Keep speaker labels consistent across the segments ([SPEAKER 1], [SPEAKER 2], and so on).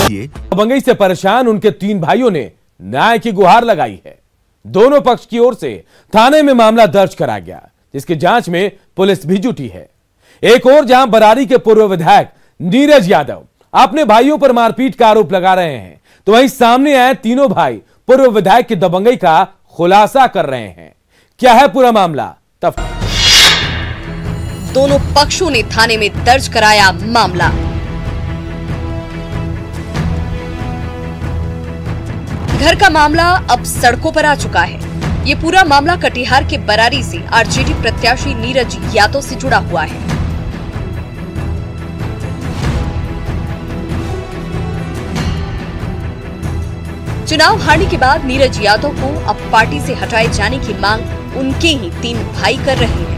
[SPEAKER 1] दबंगई से परेशान उनके 3 भाइयों ने न्याय की गुहार लगाई है। दोनों पक्ष की ओर से थाने में मामला दर्ज करा गया, जिसकी जांच में पुलिस भी जुटी है। एक और जहां बरारी के पूर्व विधायक नीरज यादव अपने भाइयों पर मारपीट का आरोप लगा रहे हैं, तो वहीं सामने आए तीनों भाई पूर्व विधायक की दबंगई का खुलासा कर रहे हैं। क्या है पूरा मामला? तब
[SPEAKER 2] दोनों पक्षों ने थाने में दर्ज कराया मामला। घर का मामला अब सड़कों पर आ चुका है। ये पूरा मामला कटिहार के बरारी से आरजेडी प्रत्याशी नीरज यादव से जुड़ा हुआ है। चुनाव हारने के बाद नीरज यादव को अब पार्टी से हटाए जाने की मांग उनके ही 3 भाई कर रहे हैं।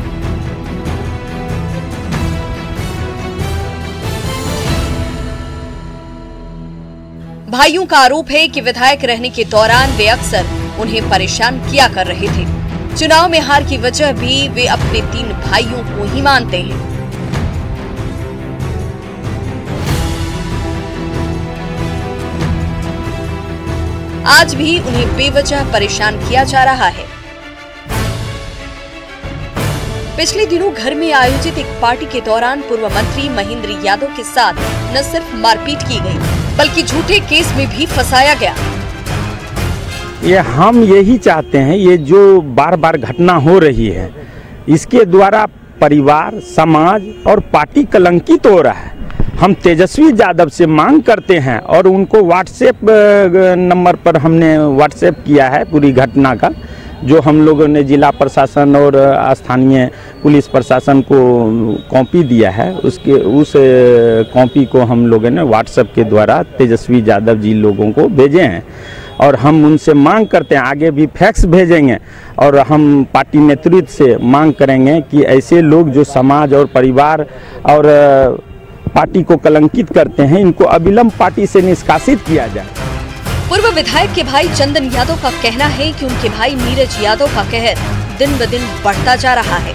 [SPEAKER 2] भाइयों का आरोप है कि विधायक रहने के दौरान वे अक्सर उन्हें परेशान किया कर रहे थे। चुनाव में हार की वजह भी वे अपने 3 भाइयों को ही मानते हैं। आज भी उन्हें बेवजह परेशान किया जा रहा है। पिछले दिनों घर में आयोजित एक पार्टी के दौरान पूर्व मंत्री महेंद्र यादव के साथ न सिर्फ मारपीट की गई, बल्कि झूठे केस में भी फंसाया गया।
[SPEAKER 3] ये हम यही चाहते हैं, ये जो बार बार घटना हो रही है, इसके द्वारा परिवार, समाज और पार्टी कलंकित हो रहा है। हम तेजस्वी यादव से मांग करते हैं और उनको व्हाट्सएप नंबर पर हमने व्हाट्सएप किया है पूरी घटना का, जो हम लोगों ने जिला प्रशासन और स्थानीय पुलिस प्रशासन को कॉपी दिया है। उस कॉपी को हम लोगों ने व्हाट्सएप के द्वारा तेजस्वी यादव जी लोगों को भेजे हैं और हम उनसे मांग करते हैं, आगे भी फैक्स भेजेंगे और हम पार्टी नेतृत्व से मांग करेंगे कि ऐसे लोग जो समाज और परिवार और पार्टी को कलंकित करते हैं, इनको अविलंब पार्टी से निष्कासित किया जाए।
[SPEAKER 2] पूर्व विधायक के भाई चंदन यादव का कहना है कि उनके भाई नीरज यादव का कहर दिन ब दिन बढ़ता जा रहा है।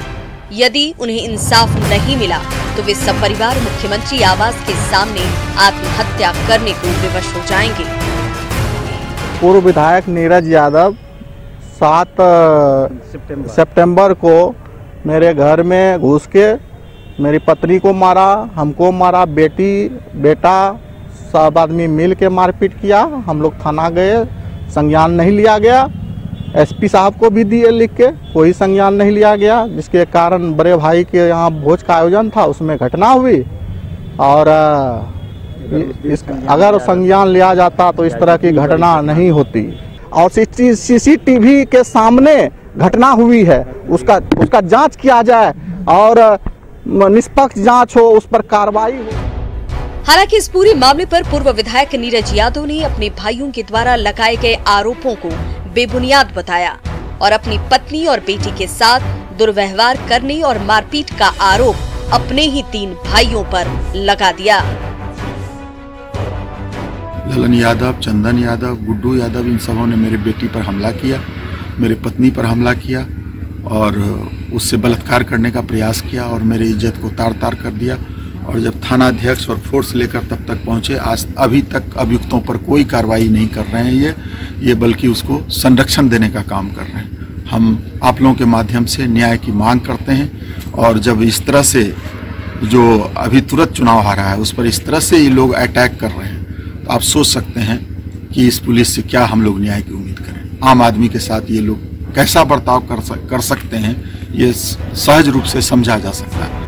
[SPEAKER 2] यदि उन्हें इंसाफ नहीं मिला तो वे सपरिवार मुख्यमंत्री आवास के सामने आत्महत्या करने को विवश हो जाएंगे।
[SPEAKER 4] पूर्व विधायक नीरज यादव 7 सितंबर को मेरे घर में घुस के मेरी पत्नी को मारा, हमको मारा, बेटा सब आदमी मिल के मारपीट किया। हम लोग थाना गए, संज्ञान नहीं लिया गया। एसपी साहब को भी दिए लिख के, कोई संज्ञान नहीं लिया गया, जिसके कारण बड़े भाई के यहाँ भोज का आयोजन था, उसमें घटना हुई। और अगर संज्ञान लिया जाता तो इस तरह की घटना नहीं होती। और सीसीटीवी के सामने घटना हुई है, उसका जांच किया जाए और निष्पक्ष जांच हो, उस पर कार्रवाई हो।
[SPEAKER 2] हालांकि इस पूरे मामले पर पूर्व विधायक नीरज यादव ने अपने भाइयों के द्वारा लगाए गए आरोपों को बेबुनियाद बताया और अपनी पत्नी और बेटी के साथ दुर्व्यवहार करने और मारपीट का आरोप अपने ही 3 भाइयों पर लगा दिया।
[SPEAKER 5] ललन यादव, चंदन यादव, गुड्डू यादव, इन सबों ने मेरे बेटी पर हमला किया, मेरे पत्नी पर हमला किया और उससे बलात्कार करने का प्रयास किया और मेरी इज्जत को तार तार कर दिया। और जब थाना अध्यक्ष और फोर्स लेकर तब तक पहुंचे, आज अभी तक अभियुक्तों पर कोई कार्रवाई नहीं कर रहे हैं ये बल्कि उसको संरक्षण देने का काम कर रहे हैं। हम आप लोगों के माध्यम से न्याय की मांग करते हैं और जब इस तरह से जो अभी तुरंत चुनाव हारा है उस पर इस तरह से ये लोग अटैक कर रहे हैं, तो आप सोच सकते हैं कि इस पुलिस से क्या हम लोग न्याय की उम्मीद करें। आम आदमी के साथ ये लोग कैसा बर्ताव कर सकते हैं, ये सहज रूप से समझा जा सकता है।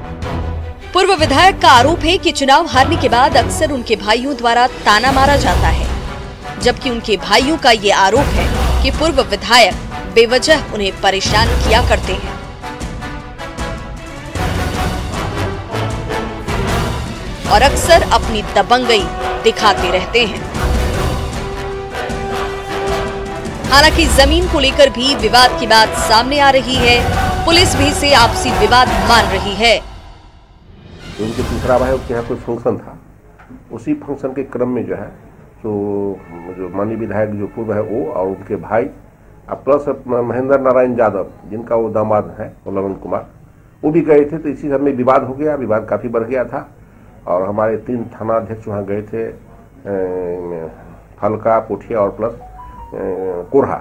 [SPEAKER 2] पूर्व विधायक का आरोप है कि चुनाव हारने के बाद अक्सर उनके भाइयों द्वारा ताना मारा जाता है, जबकि उनके भाइयों का ये आरोप है कि पूर्व विधायक बेवजह उन्हें परेशान किया करते हैं। और अक्सर अपनी दबंगई दिखाते रहते हैं। हालांकि जमीन को लेकर भी विवाद की बात सामने आ रही है। पुलिस भी इसे आपसी विवाद मान रही है।
[SPEAKER 6] उनके तीसरा भाई के यहाँ कोई फंक्शन था, उसी फंक्शन के क्रम में जो है जो माननीय विधायक जो पूर्व है वो और उनके भाई प्लस महेंद्र नारायण यादव जिनका वो दामाद है ललन कुमार, वो भी गए थे। तो इसी सब में विवाद हो गया, विवाद काफ़ी बढ़ गया था और हमारे 3 थाना अध्यक्ष वहाँ गए थे फलका, पोठिया और प्लस कोरहा,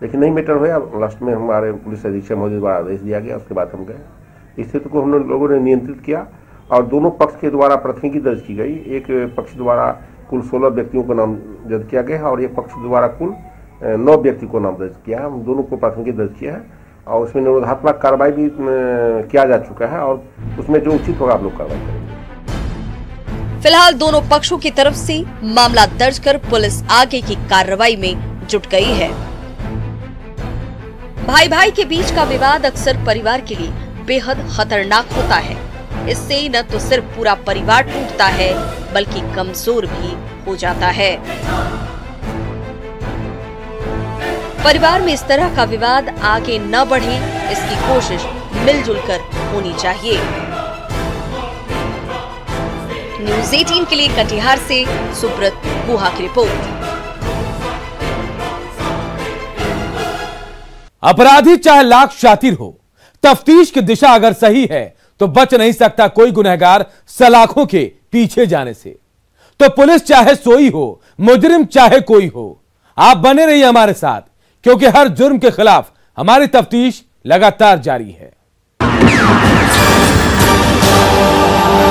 [SPEAKER 6] लेकिन नहीं मैटर हुआ। लास्ट में हमारे पुलिस अधीक्षक महोदय द्वारा आदेश दिया गया। उसके बाद हम गए, स्थिति को हम लोगों ने नियंत्रित किया और दोनों पक्ष के द्वारा प्राथमिकी दर्ज की गई। एक पक्ष द्वारा कुल 16 व्यक्तियों को नामजद किया गया है और एक पक्ष द्वारा कुल 9 व्यक्ति को नाम दर्ज किया है। हम दोनों को प्राथमिकी दर्ज किया है और उसमें निरोधात्मक कार्रवाई भी किया जा चुका है और उसमें जो उचित होगा आप लोग कार्रवाई करेंगे।
[SPEAKER 2] फिलहाल दोनों पक्षों की तरफ से मामला दर्ज कर पुलिस आगे की कार्रवाई में जुट गई है। भाई भाई के बीच का विवाद अक्सर परिवार के लिए बेहद खतरनाक होता है। इससे न तो सिर्फ पूरा परिवार टूटता है बल्कि कमजोर भी हो जाता है। परिवार में इस तरह का विवाद आगे न बढ़े, इसकी कोशिश मिलजुल कर होनी चाहिए। न्यूज़ 18 के लिए कटिहार से सुब्रत गुहा की रिपोर्ट।
[SPEAKER 1] अपराधी चाहे लाख शातिर हो, तफ्तीश की दिशा अगर सही है तो बच नहीं सकता कोई गुनहगार सलाखों के पीछे जाने से। तो पुलिस चाहे सोई हो, मुजरिम चाहे कोई हो, आप बने रहिए हमारे साथ, क्योंकि हर जुर्म के खिलाफ हमारी तफ्तीश लगातार जारी है।